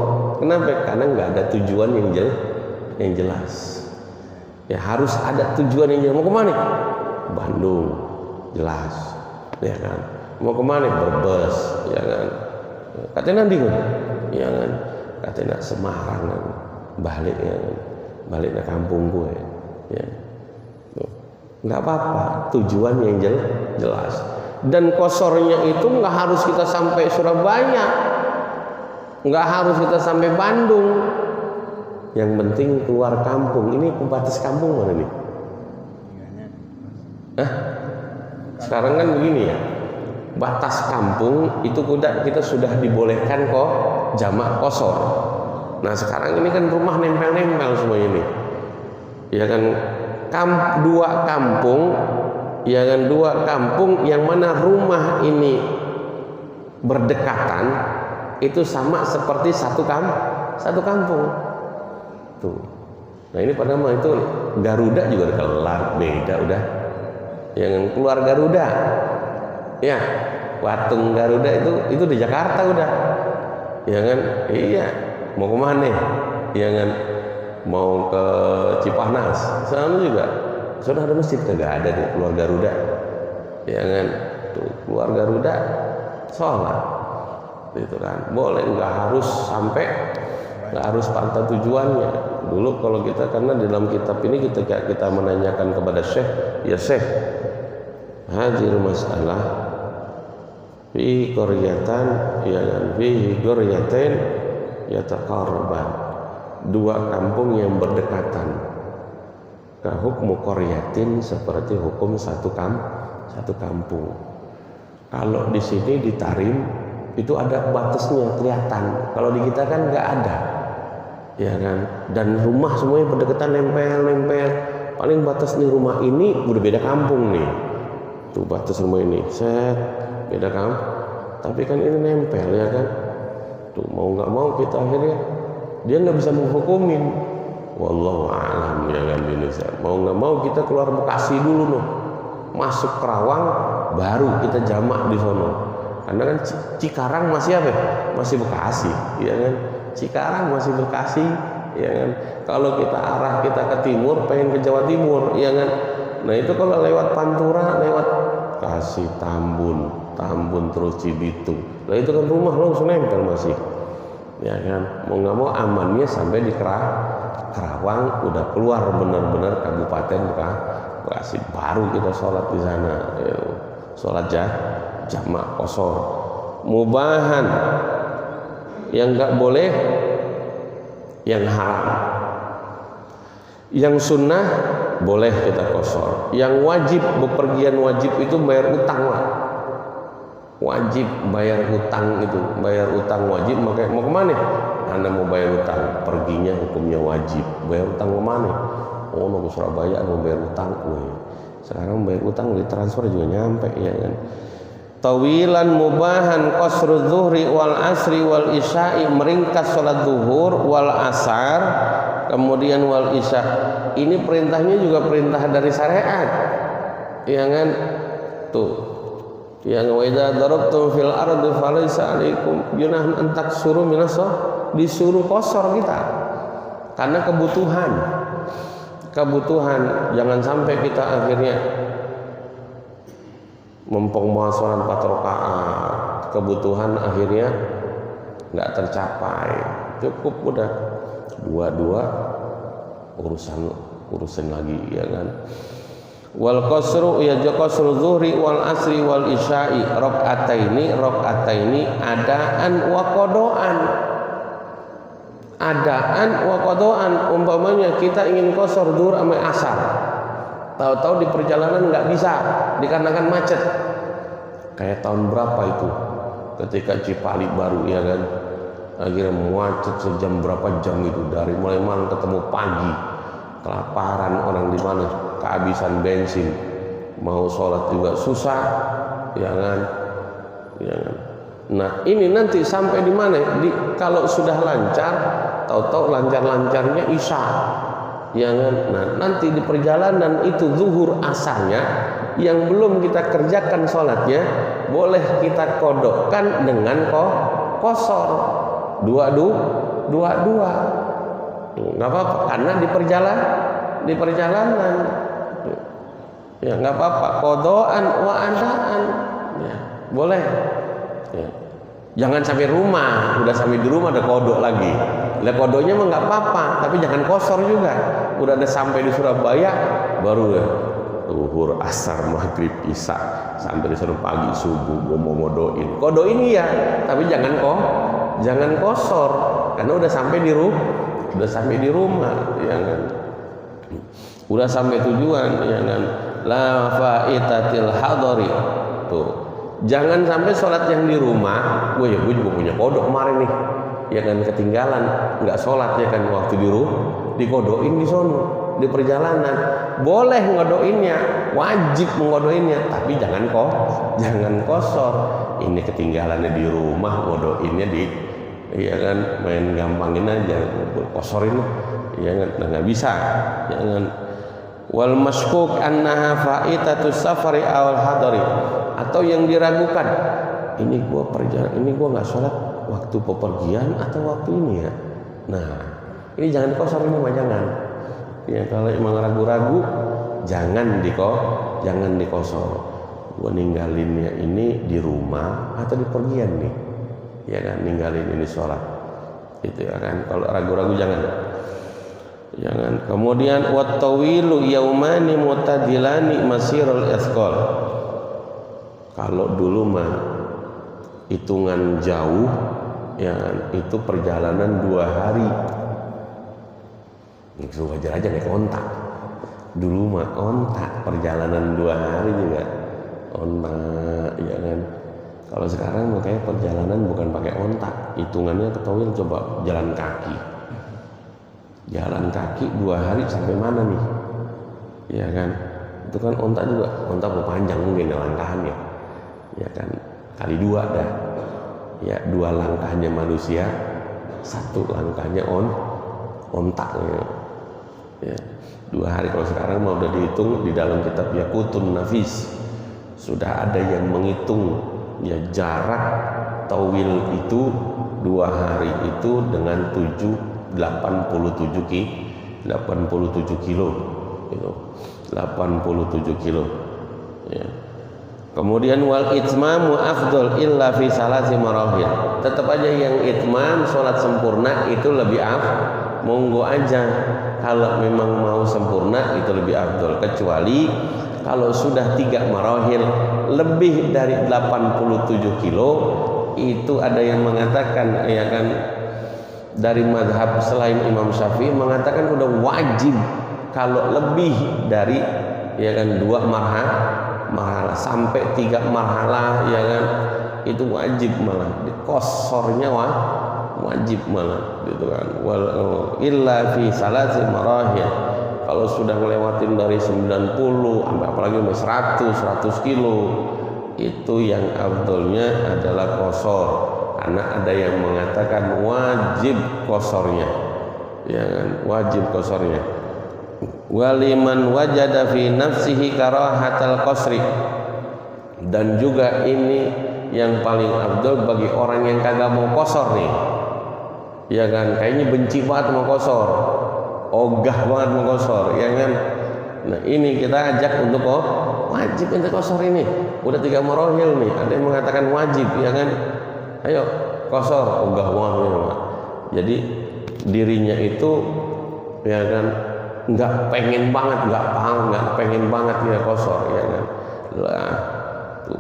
Speaker 2: Kenapa? Karena nggak ada tujuan yang jelas. Ya harus ada tujuan yang jelas. Mau kemana? Bandung, jelas. Ya kan, mau kemana? Brebes, ya kan. Katanya nanti kan, ya kan. Katanya Semarang kan, balik ya kan, balik ke kampung gue, ya. Nggak apa-apa, tujuan yang jelas. Dan kosornya itu nggak harus kita sampai Surabaya, nggak harus kita sampai Bandung. Yang penting keluar kampung. Ini pembatas kampung mana nih? Hah? Sekarang kan begini ya, batas kampung itu kita sudah dibolehkan kok jamak kosor. Nah sekarang ini kan rumah nempel-nempel semua ini, ya kan, dua kampung, ya kan, dua kampung yang mana rumah ini berdekatan itu sama seperti satu kampung tuh. Nah ini pada mah itu Garuda juga kelar beda udah. Yang keluar Garuda, ya patung Garuda itu di Jakarta udah, ya kan? Iya, mau kemana? Ya kan? Mau ke Cipanas, sana juga sudah ada masjid, kagak ada deh keluar Garuda, ya kan? Tuh keluar Garuda, sholat, itu kan? Boleh, nggak harus sampai, nggak harus pantau tujuannya. Dulu kalau kita, karena di dalam kitab ini kita menanyakan kepada Syekh, ya Syekh, hadir masalah fi qaryatan, ya kan, fi qaryatain yataqarraban, dua kampung yang berdekatan, ka hukmu qaryatin, seperti hukum satu kampung. Kalau di sini di Tarim itu ada batasnya kelihatan, kalau di kita kan nggak ada, ya kan. Dan rumah semuanya berdekatan, nempel, paling batas nih rumah ini udah beda kampung nih, tuh batas rumah ini set beda kampung, tapi kan ini nempel, ya kan. Tuh mau nggak mau kita akhirnya dia nggak bisa menghukumin, wallahu a'lam, ya kan. Indonesia mau nggak mau kita keluar Bekasi dulu noh, masuk Kerawang baru kita jamak di sono, karena kan Cikarang masih apa? Masih Bekasi, ya kan. Cikarang masih Bekasi, ya kan. Kalau kita arah kita ke timur, pengen ke Jawa Timur, ya kan. Nah itu kalau lewat Pantura, lewat Bekasi, Tambun terus Cibitung, nah itu kan rumah langsung nempel masih, ya kan. Mau nggak mau amannya sampai di Kerawang, udah keluar benar-benar Kabupaten Bekasi, baru kita sholat di sana, ya. Sholat jamak kosor. Mubahan, yang nggak boleh, yang haram. Yang sunnah boleh kita kosor. Yang wajib, bepergian wajib itu bayar utang lah. Wajib bayar utang itu, bayar utang wajib. Makanya mau kemana? Anda mau bayar utang, perginya hukumnya wajib. Bayar utang kemana? Oh mau ke Surabaya mau bayar utang. Sekarang bayar utang ditransfer juga nyampe, ya kan. Tawilan mubahan qasru zuhri wal asri wal isya'i, meringkas sholat zuhur wal asar kemudian wal isya. Ini perintahnya juga perintah dari syariat, ya kan. Tuh yang wa idza darabtum fil ardi falaysa alaikum junahun an taksuru minas, disuruh kosor kita karena kebutuhan. Jangan sampai kita akhirnya mempong mau sholat 4 rakaat, kebutuhan akhirnya nggak tercapai. Cukup udah 2 urusan lagi ya kan. Wal qasru ya qasru zuhri wal asri wal isya'i rakaataini adaan wa qadaan. Adaan wa qadaan, umpamanya kita ingin qasar zuhur sama asar. Tahu-tahu di perjalanan nggak bisa dikarenakan macet. Kayak tahun berapa itu? Ketika Cipali baru ya kan. Akhirnya macet sejam berapa jam itu, dari mulai malam ketemu pagi. Kelaparan orang di mana, kehabisan bensin, mau sholat juga susah, ya kan? Nah ini nanti sampai di mana? Kalau sudah lancar, tahu-tahu lancar-lancarnya isya, ya kan? Nah nanti di perjalanan itu zuhur asarnya, yang belum kita kerjakan sholatnya, boleh kita kodokkan dengan qasar dua. Nggak apa-apa karena di perjalanan ya nggak apa-apa, qadaan wa adaan ya boleh ya. Jangan sampai rumah, udah sampai di rumah ada kodok lagi. Lah kodoknya mah nggak apa-apa, tapi jangan kosor juga. Udah ada sampai di Surabaya baru ya zuhur asar maghrib isya sampai di sana pagi subuh mau ngodoin kodoin ya, tapi jangan kosor karena udah sampai di rumah ya kan, udah sampai tujuan ya kan. La faitatil hadari tuh, jangan sampai sholat yang di rumah, gue juga punya kodok kemarin nih ya kan, ketinggalan nggak sholat ya kan, waktu dikodoin di sono di perjalanan, boleh ngodoinnya, wajib mengodoinnya, tapi jangan kosor. Ini ketinggalannya di rumah, ngodoinnya ya kan, main gampangin aja, kosorin ya kan, nggak bisa ya kan. Wal maskuk annaha faitatus safari awal hadari, atau yang diragukan, ini gua nggak sholat waktu pepergian atau waktu ini ya. Nah ini jangan kosor, ini mah jangan ya. Kalau emang ragu-ragu jangan dikosor. Gua ninggalinnya ini di rumah atau di pergian nih ya kan, ninggalin ini sholat itu ya kan. Kalau ragu-ragu jangan. Kemudian wat tawilu yaumani mutadilani masirul asqal, kalau dulu mah hitungan jauh ya kan, itu perjalanan 2 hari. Itu wajar aja naik ontak. Dulu mah ontak, perjalanan 2 hari juga ontak ya kan. Kalau sekarang makanya perjalanan bukan pakai ontak, hitungannya ketawil, coba jalan kaki 2 hari sampai mana nih ya kan. Itu kan ontak juga, ontak panjang mungkin langkahannya ya kan, kali 2 dah ya, 2 langkahnya manusia, 1 langkahnya ontak ya. 2 hari. Kalau sekarang mau udah dihitung di dalam kitab Yaqutun Nafis, sudah ada yang menghitung ya jarak tawil itu 2 hari itu dengan 87 kilo itu 87 kilo ya. Kemudian wal itmamu afdol illa fi salasi marahil, tetap aja yang itmam sholat sempurna itu lebih monggo aja kalau memang mau sempurna itu lebih afdol, kecuali kalau sudah 3 marahil lebih dari 87 kilo itu ada yang mengatakan ya kan, dari madhab selain Imam Syafi'i mengatakan udah wajib kalau lebih dari ya kan 2 marhalah sampai 3 marhalah ya kan, itu wajib, malah dikosornya wajib malah gitu kan. Illa fi salasi marahil, kalau sudah ngelewatin dari 90 sampai apalagi 100 kilo itu yang afdolnya adalah kosor, karena ada yang mengatakan wajib kosornya ya kan, wajib kosornya. Waliman wajada fi nafsihi karahatal qasri, dan juga ini yang paling afdol bagi orang yang kagak mau kosor nih ya kan, kayaknya benci banget mau kosor, ogah banget mau kosor ya kan. Nah ini kita ajak untuk wajib untuk kosor ini, udah 3 marahil nih, ada yang mengatakan wajib ya kan, ayo kosor, ogah banget ya. Jadi dirinya itu ya kan nggak pengen banget ya qashar ya kan. Lah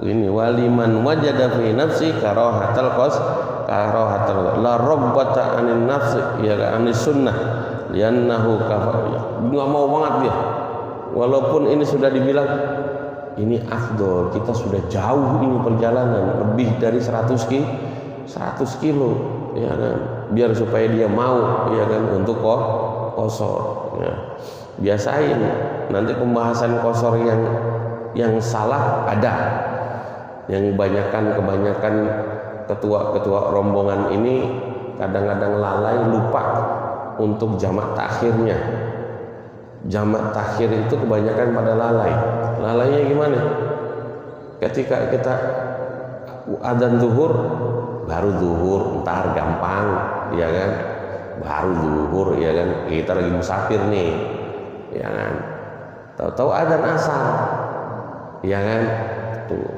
Speaker 2: ini waliman wajada fi nafsi karahatal la rabbata anin nafsi ya anis sunnah liannahu nggak mau banget dia, walaupun ini sudah dibilang ini afdol, kita sudah jauh ini perjalanan lebih dari 100 kilo ya kan, biar supaya dia mau ya kan untuk qashar ya. Biasain nanti pembahasan qashar yang salah ada, yang kebanyakan ketua rombongan ini kadang-kadang lalai, lupa untuk jamak takhirnya. Jamak takhir itu kebanyakan pada lalainya gimana? Ketika kita adzan zuhur, baru zuhur ntar gampang ya kan, baru zuhur ya kan, kita lagi musafir nih ya kan, tahu-tahu adzan asar ya kan. Tuh,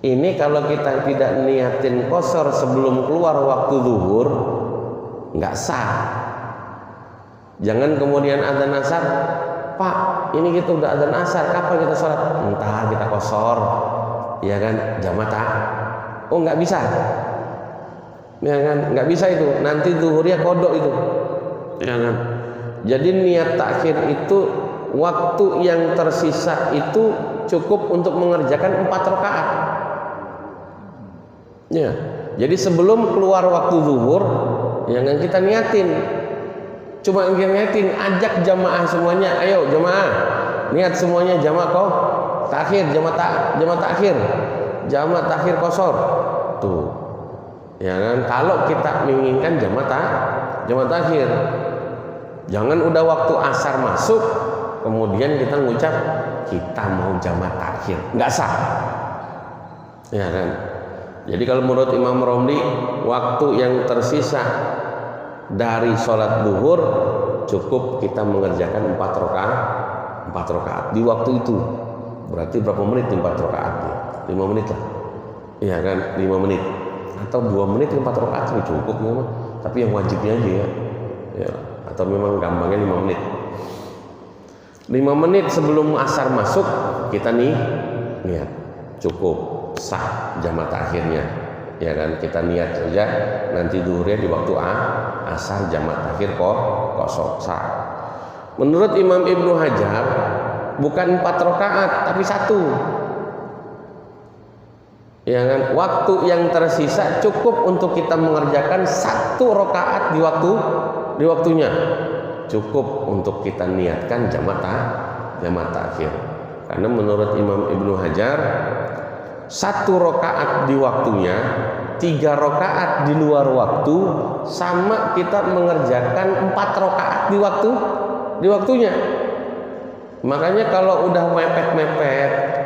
Speaker 2: ini kalau kita tidak niatin qashar sebelum keluar waktu zuhur nggak sah. Jangan kemudian adzan asar, Pak ini kita udah adzan asar, kapan kita sholat? Entah kita qashar ya kan, jamaah. Oh nggak bisa ya kan, nggak bisa itu, nanti zuhurnya kodok itu ya kan. Jadi niat takhir itu waktu yang tersisa itu cukup untuk mengerjakan 4 rakaat ya. Jadi sebelum keluar waktu zuhur ya kan, kita niatin, cuma niatin, ajak jamaah semuanya, ayo jamaah niat semuanya jamaah takhir, jamaah takhir qashar tuh ya kan. Kalau kita menginginkan jamaah takhir, jangan udah waktu asar masuk kemudian kita ngucap kita mau jamaah takhir, nggak sah ya kan. Jadi kalau menurut Imam Romli, waktu yang tersisa dari sholat zuhur cukup kita mengerjakan 4 rakaat di waktu itu. Berarti berapa menit 4 rakaat? 5 menit lah ya kan, 5 menit atau 2 menit 4 rakaat cukup memang, tapi yang wajibnya aja ya, atau memang gampangnya 5 menit. 5 menit sebelum asar masuk kita niat, cukup sah jamaah takhirnya ya kan. Kita niat saja nanti zuhurnya di waktu asar, jamaah takhir qashar sah. Menurut Imam Ibnu Hajar bukan 4 rakaat tapi 1 ya kan. Waktu yang tersisa cukup untuk kita mengerjakan 1 rakaat di waktunya, cukup untuk kita niatkan jamaah takhir. Karena menurut Imam Ibnu Hajar 1 rakaat di waktunya, 3 rakaat di luar waktu sama kita mengerjakan 4 rakaat di waktunya. Makanya kalau udah mepet,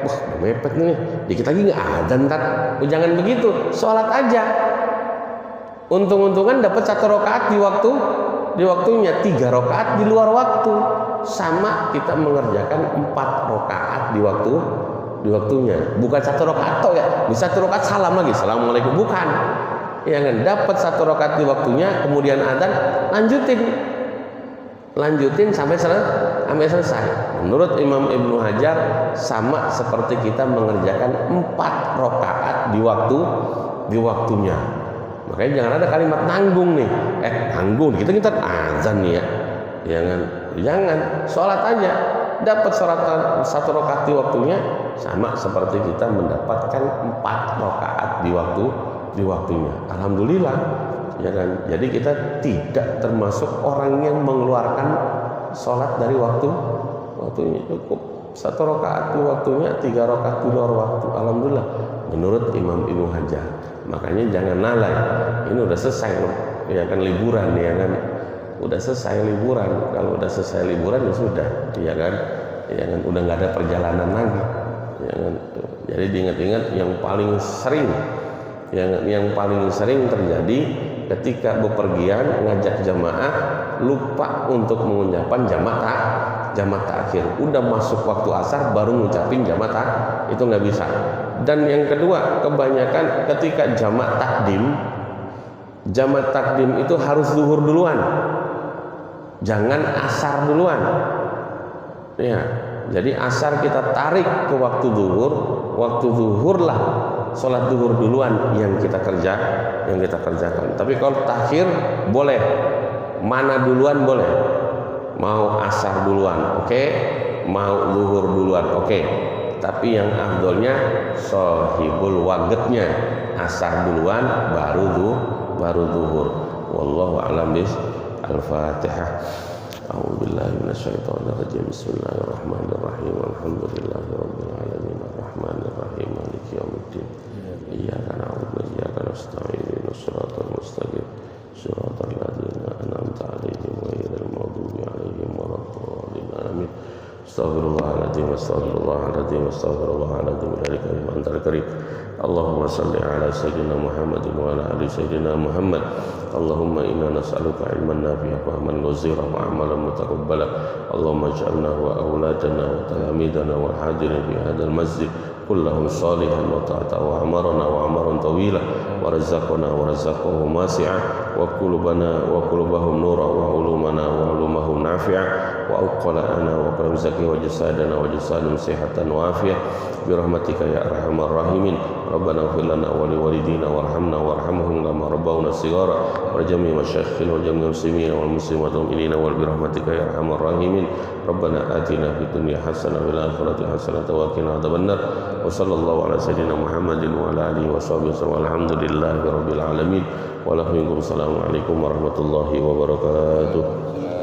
Speaker 2: wah udah mepet nih, dikit lagi nggak adzan ntar. Jangan begitu, sholat aja. Untung-untungan dapat 1 rakaat di waktunya, 3 rakaat di luar waktu sama kita mengerjakan 4 rakaat di waktunya. Bukan 1 rakaat toh ya, bisa 1 rakaat salam lagi, assalamualaikum, bukan ya kan. Dapat 1 rakaat di waktunya, kemudian adzan lanjutin sampai selesai. Menurut Imam Ibnu Hajar sama seperti kita mengerjakan 4 rakaat di waktunya. Makanya jangan ada kalimat nanggung nih, nanggung kita adzan nih ya kan. Jangan, sholat aja, dapat 1 rakaat di waktunya sama seperti kita mendapatkan 4 rakaat di waktunya. Alhamdulillah ya kan. Jadi kita tidak termasuk orang yang mengeluarkan sholat dari waktunya, cukup 1 rakaat di waktunya, 3 rakaat di luar waktu. Alhamdulillah menurut Imam Ibnu Hajar. Makanya jangan lalai, ini udah selesai ya kan, liburan ya kan, udah selesai liburan. Kalau udah selesai liburan ya sudah ya kan, udah nggak ada perjalanan lagi ya kan. Jadi diingat-ingat yang paling sering terjadi ketika bepergian ngajak jamaah lupa untuk mengucapkan jamaah takhir. Udah masuk waktu asar baru ngucapin jamaah itu nggak bisa. Dan yang kedua, kebanyakan ketika jamaah takdim itu harus zuhur duluan. jangan asar duluan. Ya, jadi asar kita tarik ke waktu zuhur lah sholat zuhur duluan yang kita kerjakan. Tapi kalau takhir boleh, mana duluan boleh. Mau asar duluan, oke. Mau zuhur duluan, oke. Tapi yang afdolnya sahibul waqtnya, asar duluan baru zuhur. Wallahu a'lam Al-Fatihah. A'udzubillahi minasyaitonirrajim. Bismillahirrahmanirrahim. Alhamdulillahirabbil alamin arrahmanir rahim maliki yaumiddin. Iyyaka na'budu wa iyyaka nasta'in ihdinas siratal mustaqim siratal ladzina an'amta 'alaihim ghairil maghdubi 'alaihim waladdallin. Amin. Astaghfirullahaladzim, astaghfirullahaladzim, astaghfirullahaladzim. Ilaika antal karim. Allahumma salli ala sayyidina Muhammadin wa ala ali sayyidina Muhammad. Allahumma inna nas'aluka ilman nafi'an wa amalan ghazira wa amalan mutaqabbala. Allahumma ij'alna wa auladana wa talamidana wa hadirin fi hadzal masjid kullahum salihan wa ta'ata wa amarna wa amaran tawila wa razaqna wa razaqahum wasi'a wa qulubahum nura wa ulumana wa ulumahum nafi'a wa uqalana wa qaramzaki wa jasadana wa jasadum sihatan wa afiyah birahmatika ya arhamar rahimin. Rabbana ighfir lana wa liwalidina warhamna warhamhum kama rabbawna shighara wa jami' masyayikhina wa jami' muslimin wal muslimat wal mu'minina wal birahmatika ya arhamar rahimin. Rabbana atina fid dunya hasanah wa fil akhirati hasanah wa qina adzabannar. Wa sallallahu ala sayyidina Muhammadin wa ala alihi wa sahbihi wasallam. Alhamdulillahi rabbil alamin. Wa assalamu alaikum warahmatullahi wabarakatuh.